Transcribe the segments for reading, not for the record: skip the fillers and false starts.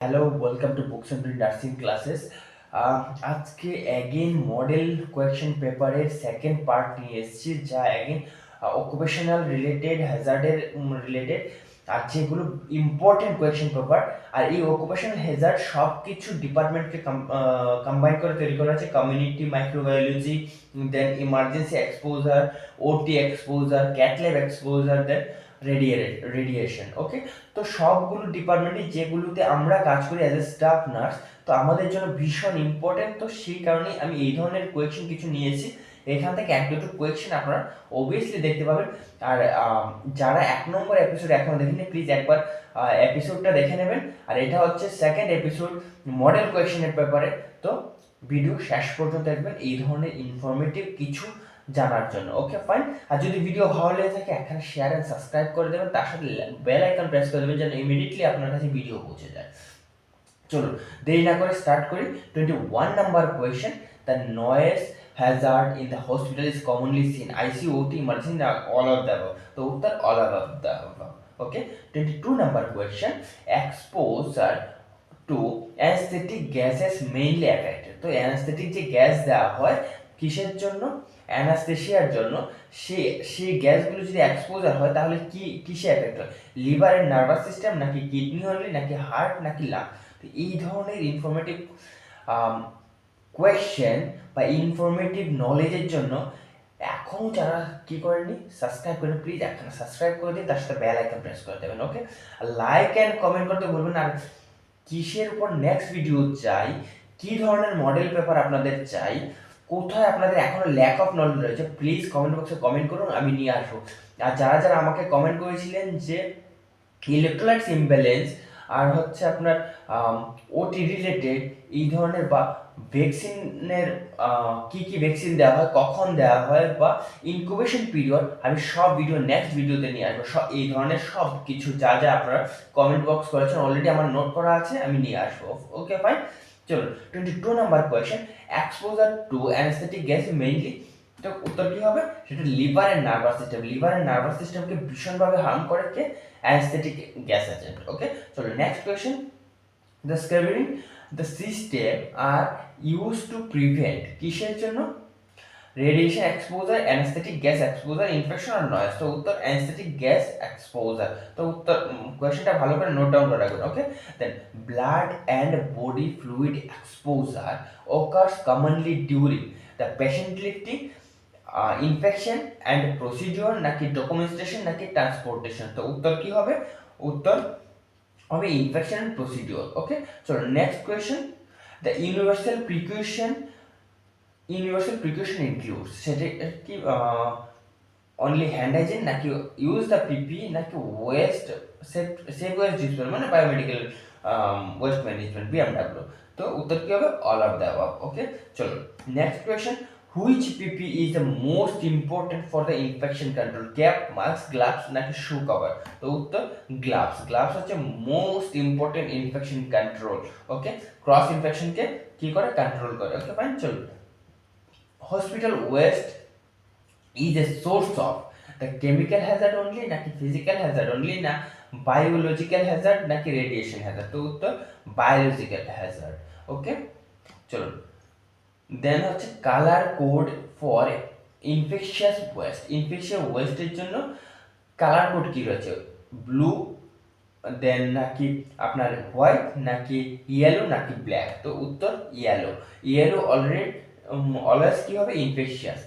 Hello, welcome to books and nursing classes. আজকে again model question পেপারের second part নিয়ে এসেছি, যা অ্যাগেন অকুপেশনাল রিলেটেড হ্যাজার্ডের রিলেটেড, আর যেগুলো ইম্পর্টেন্ট কোয়েশ্চেন পেপার। আর এই অকুপেশনাল হ্যাজার্ড সব কিছু ডিপার্টমেন্টকে কম্বাইন করে তৈরি করা হয়েছে: কমিউনিটি মাইক্রোবায়োলজি, দেন ইমার্জেন্সি এক্সপোজার, ওটি এক্সপোজার, ক্যাথল্যাব এক্সপোজার, দেন রেডিয়েশন। ওকে, তো সবগুলো ডিপার্টমেন্টে যেগুলোতে আমরা কাজ করি অ্যাজ এ স্টাফ নার্স, তো আমাদের জন্য ভীষণ ইম্পর্টেন্ট। তো সেই কারণেই আমি এই ধরনের কোয়েশ্চেন কিছু নিয়েছি। এখান থেকে এক দুটো কোয়েশ্চেন আপনারা অবভিয়াসলি দেখতে পাবেন। আর যারা 1 নম্বর এপিসোড এখনো দেখেনি, প্লিজ একবার এপিসোডটা দেখে নেবেন। আর এটা হচ্ছে সেকেন্ড এপিসোড মডেল কোয়েশ্চেনের ব্যাপারে। তো ভিডিও শেষ পর্যন্ত দেখবেন এই ধরনের ইনফরমেটিভ কিছু জানার জন্য। ওকে, ফাইন। আর যদি ভিডিও ভালো লেগে থাকে, এখানে শেয়ার এন্ড সাবস্ক্রাইব করে দেবেন, তার সাথে বেল আইকন প্রেস করে দেবেন যেন ইমিডিয়েটলি আপনার কাছে ভিডিও পৌঁছে যায়। চলুন দেরি না করে স্টার্ট করি। 21 number question: the noise hazard in the hospital is commonly seen ICU, OT, emergency, all of the above. তো উত্তর all of the above. Okay, 22 number question: exposure to anaesthetic gases mainly affected. তো anaesthetic যে gas দেওয়া হয় কিসের জন্য? অ্যানাস্থেশিয়ার জন্য। সেই গ্যাসগুলো যদি এক্সপোজার হয় তাহলে কিসে এফেক্ট হয়? লিভার এন্ড নার্ভাস সিস্টেম, নাকি কিডনি অনলি, নাকি হার্ট, নাকি লাং? তো এই ধরনের ইনফরমেটিভ কোয়েশ্চেন বা ইনফরমেটিভ নলেজের জন্য এখনও যারা কি করেননি, সাবস্ক্রাইব করেন, প্লিজ এখানে সাবস্ক্রাইব করে দিন, তার সাথে বেল আইকন প্রেস করে দেবেন। ওকে, লাইক অ্যান্ড কমেন্ট করতে ভুলবেন না। আর কিসের উপর নেক্সট ভিডিও চাই, কি ধরনের মডেল পেপার আপনাদের চাই, কোথায় আপনাদের এখনো ল্যাক অফ নলেজ রয়েছে, প্লিজ কমেন্ট বক্সে কমেন্ট করুন, আমি নিয়ে আসবো। আর যারা যারা আমাকে কমেন্ট করেছিলেন যে ইলেকট্রোলাইটস ইমব্যালেন্স আর হচ্ছে আপনার ওটি রিলেটেড এই ধরনের, বা ভ্যাকসিনের কি কি ভ্যাকসিন দেওয়া হয়, কখন দেওয়া হয়, বা ইনকিউবেশন পিরিয়ড, আমি সব ভিডিও নেক্সট ভিডিওতে নিয়ে আসবো। সব এই ধরনের সব কিছু যা যা আপনারা কমেন্ট বক্স করেছেন অলরেডি আমার নোট করা আছে, আমি নিয়ে আসবো। Okay, fine. চলো, 22 number question: exposure to anaesthetic gas mainly. তো উত্তর কি হবে? সেটা liver and nervous system. Liver and nervous সিস্টেমকে ভীষণভাবে হার্ম করে কে? Anaesthetic gas agent. ওকে, চলো next question: the scavenging the system are use to prevent কিসের জন্য? Radiation exposure, anaesthetic gas exposure, infection আর নয়েজ। তো উত্তর অ্যানেস্থেটিক গ্যাস এক্সপোজার। তো উত্তর কোয়েশ্চেনটা ভালো করে নোট ডাউন করে রাখবেন। Okay, then blood and body fluid exposure occurs commonly during the patient lifting, infection and procedure, নাকি ডকুমেন্টেশন, নাকি ট্রান্সপোর্টেশন? তো উত্তর কি হবে? উত্তর হবে ইনফেকশন অ্যান্ড প্রসিডিওর। ওকে, চলো next question: the universal precaution includes, সেটা কি অনলি হ্যান্ড হাইজিন, নাকি ইউজ দ্য পিপি, নাকি ওয়েস্ট সেফ ওয়েস্ট ডিসপোজাল, মানে বায়োমেডিক্যাল ওয়েস্ট ম্যানেজমেন্ট, বিএমডব্লিউ? তো উত্তর কি হবে? All of the above. Okay, চলো next question: which PPE is the most important for the infection control? Cap, mask, gloves, নাকি shoe cover? তো উত্তর গ্লাভস। গ্লাভস হচ্ছে most important infection control. Okay, cross ইনফেকশনকে কি করে? কন্ট্রোল করে। ওকে, fine. চলো, hospital West is a source of the chemical hazard only, নাকি physical hazard only, না biological hazard, নাকি radiation hazard? তো উত্তর biological hazard। ওকে, চলুন দেন হচ্ছে colour code for infectious waste. Infectious ওয়েস্টের জন্য কালার কোড কি রয়েছে? ব্লু, দেন নাকি আপনার হোয়াইট, নাকি ইয়েলো, নাকি ব্ল্যাক? তো উত্তর ইয়েলো। ইয়েলো অলওয়েজ কি হবে? ইনফেকশিয়াস।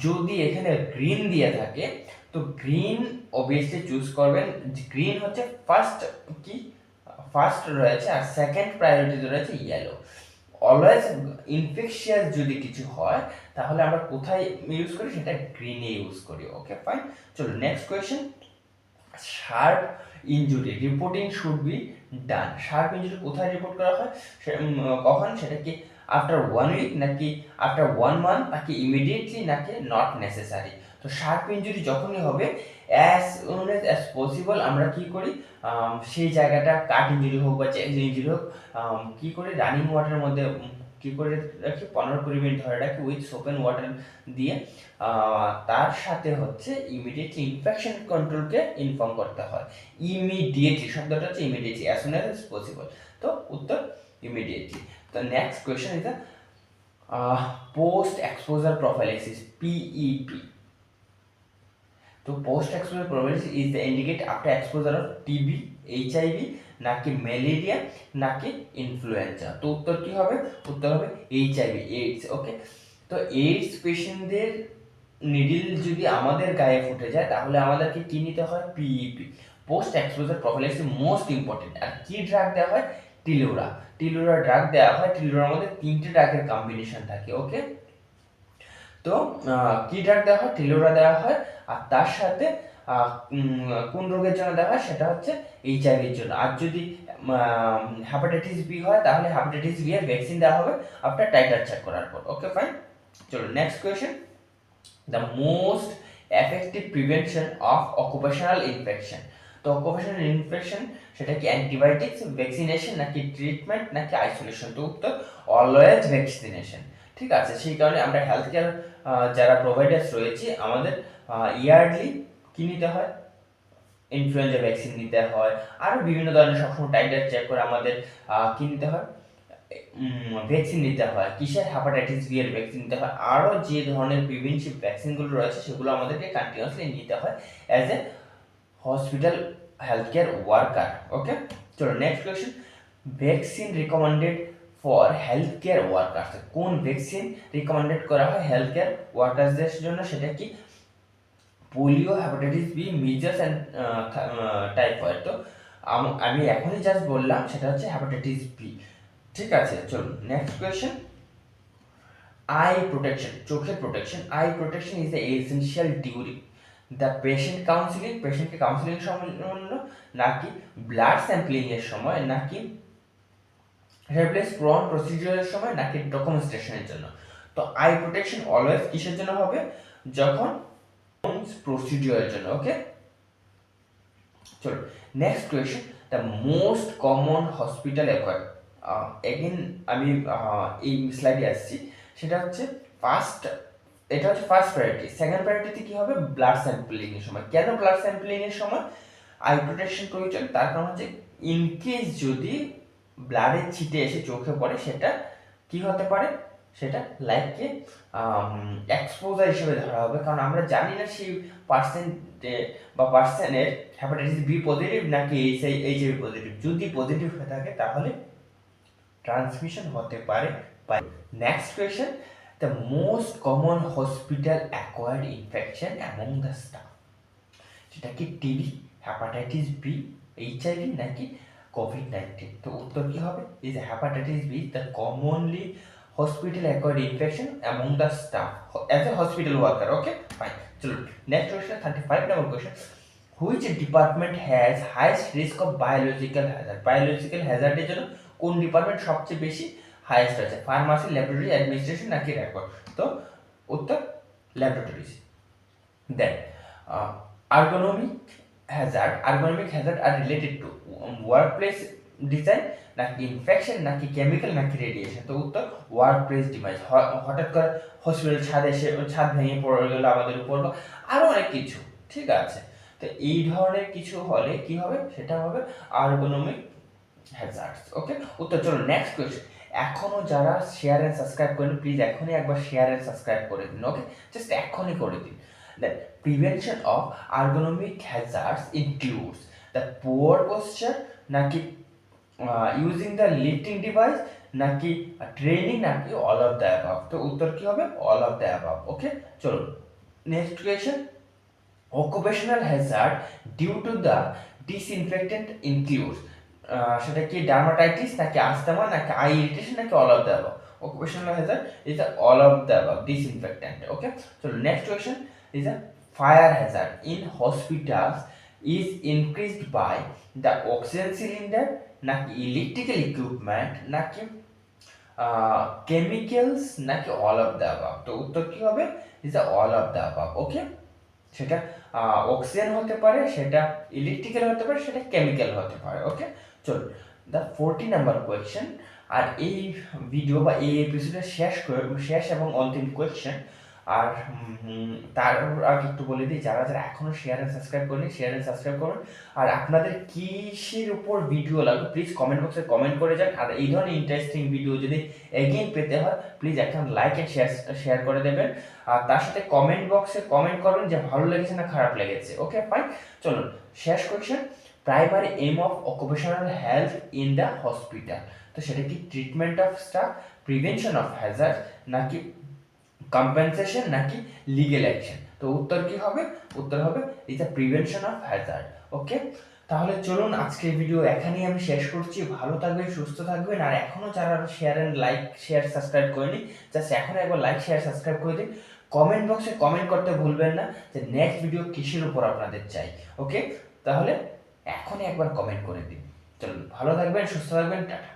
যদি এখানে গ্রিন দিয়ে থাকে তো গ্রিন অবভিয়াসলি চুজ করবেন। গ্রিন হচ্ছে ফার্স্ট রয়েছে, আর সেকেন্ড প্রায়োরিটিতে রয়েছে ইয়েলো। অলওয়েজ ইনফেকশিয়াস যদি কিছু হয় তাহলে আমরা কোথায় ইউজ করি? সেটা গ্রিনে ইউজ করি। ওকে, ফাইন। চলো next question: sharp injury reporting should be done. Sharp injury কোথায় রিপোর্ট করা হয়? কখন? সেটা কি আফটার 1 উইক, নাকি আফটার 1 মান্থ, নাকি ইমিডিয়েটলি, নাকি নট নেসেসারি? তো শার্প ইনজুরি যখনই হবে অ্যাজ সুন অ্যাজ পসিবল আমরা কি করি? সেই জায়গাটা কাট ইনজুরি হোক বা চেঞ্জ ইনজুরি হোক, কি করি? রানিং ওয়াটারের মধ্যে কি করে রাখি? 15-20 মিনিট ধরে রাখি উইথ সোপ অ্যান্ড ওয়াটার দিয়ে। তার সাথে হচ্ছে ইমিডিয়েটলি ইনফেকশন কন্ট্রোলকে ইনফর্ম করতে হয়। ইমিডিয়েটলি শব্দটা হচ্ছে immediately, as soon as possible. তো উত্তর ইমিডিয়েটলি। তো next question is the post exposure prophylaxis, PEP। তো post exposure prophylaxis is the indicate after exposure of TB, HIV, নাকি ম্যালেরিয়া, নাকি ইনফ্লুয়েঞ্জা। তো উত্তর কি হবে? উত্তর হবে HIV, এইডস। ওকে, তো এইডস পেশেন্টদের নিডিল যদি আমাদের গায়ে ফুটে যায় তাহলে আমাদেরকে কি নিতে হয়? PEP, post exposure prophylaxis, most important. আর কি ড্রাগ দেওয়া হয়? টিলোরা। টিলোরা ড্রাগ দেওয়া হয়। টিলোরার মধ্যে 3টে ড্রাগের কম্বিনেশন থাকে। ওকে, তো কি ড্রাগ দেওয়া হয়? টিলোরা দেওয়া হয়। আর তার সাথে কোন রোগের জন্য দেওয়া হয়? সেটা হচ্ছে HIV এর জন্য। আর যদি হেপাটাইটিস বি হয় তাহলে হেপাটাইটিস বি এর ভ্যাকসিন দেওয়া হবে আফটার টাইটার চেক করার পর। ওকে ফাইন, চলো next question. The most effective prevention of occupational infection. তো অকুপেশনাল ইনফেকশন সেটা কি অ্যান্টিবায়োটিক্স, ভ্যাকসিনেশন, নাকি ট্রিটমেন্ট, নাকি আইসোলেশন? তো উত্তর অলওয়েজ ভ্যাকসিনেশন। ঠিক আছে, সেই কারণে আমরা হেলথ কেয়ার যারা প্রোভাইডার্স রয়েছে আমাদের ইয়ারলি কি নিতে হয়? ইনফ্লুয়েঞ্জা ভ্যাকসিন নিতে হয়। আরও বিভিন্ন ধরনের সবসময় টাইটার চেক করে আমাদের কি নিতে হয়? ভ্যাকসিন নিতে হয়। কিসের? হেপাটাইটিস বি এর ভ্যাকসিন নিতে হয়। আরও যে ধরনের প্রিভেন্টিভ ভ্যাকসিনগুলো রয়েছে সেগুলো আমাদেরকে কন্টিনিউয়াসলি নিতে হয় as a hospital health care worker. Okay, চলো next question. Vaccine recommended for health care workers. কোন ভ্যাকসিন রিকমেন্ডেড করা হয় হেলথ কেয়ার ওয়ার্কার্সদের জন্য? সেটা কি polio, hepatitis B, measles and typhoid. তো আমি এখনই জাস্ট বললাম সেটা হচ্ছে হেপাটাইটিস বি। ঠিক আছে, চলুন নেক্সট কোয়েশ্চেন। আই প্রোটেকশন, চোখের protection. I protection is the essential during the patient counselling, পেশেন্টকে কাউন্সিলিং সময়, নাকি ব্লাড স্যাম্পলিং এর সময়, নাকি রিপ্লেস প্রন প্রসিডিউরের সময়, নাকি ডকুমেন্টেশনের জন্য? তো আই প্রোটেকশন অলওয়েজ কিসের জন্য হবে? যখন প্রসিডিউরের জন্য। ওকে, চলো next question. The most common hospital acquired. Again আমি এই স্লাইডে আসছি। সেটা হচ্ছে এটা হচ্ছে ফার্স্ট প্রায়োরিটি। সেকেন্ড প্রায়োরিটিতে কি হবে? ব্লাড স্যাম্পলিং এর সময়। কেন ব্লাড স্যাম্পলিং এর সময় আই প্রোটেকশন প্রয়োজন? তার কারণ হচ্ছে ইনকেস যদি ব্লাডের ছিটে এসে চোখে পড়ে সেটা কি হতে পারে? সেটা লাইককে এক্সপোজার হিসেবে ধরা হবে। কারণ আমরা জানি না সেই পার্সনের হেপাটাইটিস বি পজিটিভ নাকি এইচআইভি পজিটিভ। যদি পজিটিভ হয়ে থাকে তাহলে ট্রান্সমিশন হতে পারে। Next question. The most common hospital acquired infection among the staff. সেটা কি টিবি, হেপাটাইটিস বি, এইচআইভি, নাকি COVID-19? তো উত্তর কি হবে? Is hepatitis B the commonly hospital acquired infection among the staff as a hospital worker. Okay, fine. So next question, 35 number question. Which department has highest risk of biological hazard? Biological hazard এর জন্য কোন department সবচেয়ে বেশি highest আছে? Pharmacy, laboratory, administration, নাকি record? তো উত্তর laboratories. Then ergonomic hazard are related to workplace design, নাকি ইনফেকশন, নাকি কেমিক্যাল, নাকি রেডিয়েশন? তো উত্তর ওয়ার্ক প্লেস ডিভাইস। হঠাৎ করে হসপিটাল ছাদ ভেঙে পড়ে গেল আমাদের উপর, বা আরও অনেক কিছু। ঠিক আছে, তো এই ধরনের কিছু হলে কি হবে? সেটা হবে আর্গোনমিক হ্যাজার্ডস। ওকে, উত্তর। চলো নেক্সট কোয়েশ্চেন। এখনো যারা শেয়ার অ্যান্ড সাবস্ক্রাইব করেন প্লিজ এখনই একবার শেয়ার অ্যান্ড সাবস্ক্রাইব করে দিন। ওকে, জাস্ট এখনই করে দিন। Then prevention of ergonomic hazards includes the poor posture, নাকি ইউজিং দ্য লিফটিং ডিভাইস, নাকি ট্রেনিং, নাকি অল অফ দ্য অ্যাবাভ? তো উত্তর কি হবে? All of the above. Okay, চলো next question. Occupational hazard due to the disinfectant includes. সেটা কি ডার্মাটাইটিস, নাকি আস্থামা, নাকি আই ইরিটেশন, নাকি all of the above? Occupational hazard is the all of the above, disinfectant. Okay, so next question is a fire hazard in hospitals is increased by the oxygen cylinder, নাকি electrical equipment, নাকি chemicals, নাকি all of the above? তো উত্তর কি হবে? is the all of the above. Okay, সেটা oxygen হতে পারে, সেটা ইলেকট্রিক্যাল হতে পারে, সেটা কেমিক্যাল হতে পারে। ওকে, চলো দ্য 40 নাম্বার কোয়েশ্চেন। আর এই ভিডিও বা এই এপিসোডের শেষ এবং অন্তিম কোয়েশ্চেন। আর তার আগে একটু বলে দিই, যারা যারা এখনও শেয়ার অ্যান্ড সাবস্ক্রাইব করেনি, শেয়ার অ্যান্ড সাবস্ক্রাইব করুন। আর আপনাদের কিসের উপর ভিডিও লাগবে প্লিজ কমেন্ট বক্সে কমেন্ট করে যান। আর এই ধরনের ইন্টারেস্টিং ভিডিও যদি এগেইন পেতে হয় প্লিজ এখন লাইক অ্যান্ড শেয়ার করে দেবেন। আর তার সাথে কমেন্ট বক্সে কমেন্ট করবেন যে ভালো লেগেছে না খারাপ লেগেছে। ওকে ফাইন, চলুন শেষ question. Primary aim of occupational health in the hospital, তো সেটা কি treatment of staff, prevention of hazard, নাকি কম্পেনসেশন, নাকি লিগেল অ্যাকশন? তো উত্তর কি হবে? উত্তর হবে is the prevention of hazard. Okay, তাহলে চলুন আজকের ভিডিও এখানেই আমি শেষ করছি। ভালো থাকবেন, সুস্থ থাকবেন। আর এখনও যারা শেয়ার সাবস্ক্রাইব করেনি, জাস্ট এখন একবার লাইক শেয়ার সাবস্ক্রাইব করে দিন। কমেন্ট বক্সে কমেন্ট করতে ভুলবেন না যে নেক্সট ভিডিও কিসের উপর আপনাদের চাই। ওকে, তাহলে এখনই একবার কমেন্ট করে দিন। চলুন, ভালো থাকবেন, সুস্থ থাকবেন, টাটা।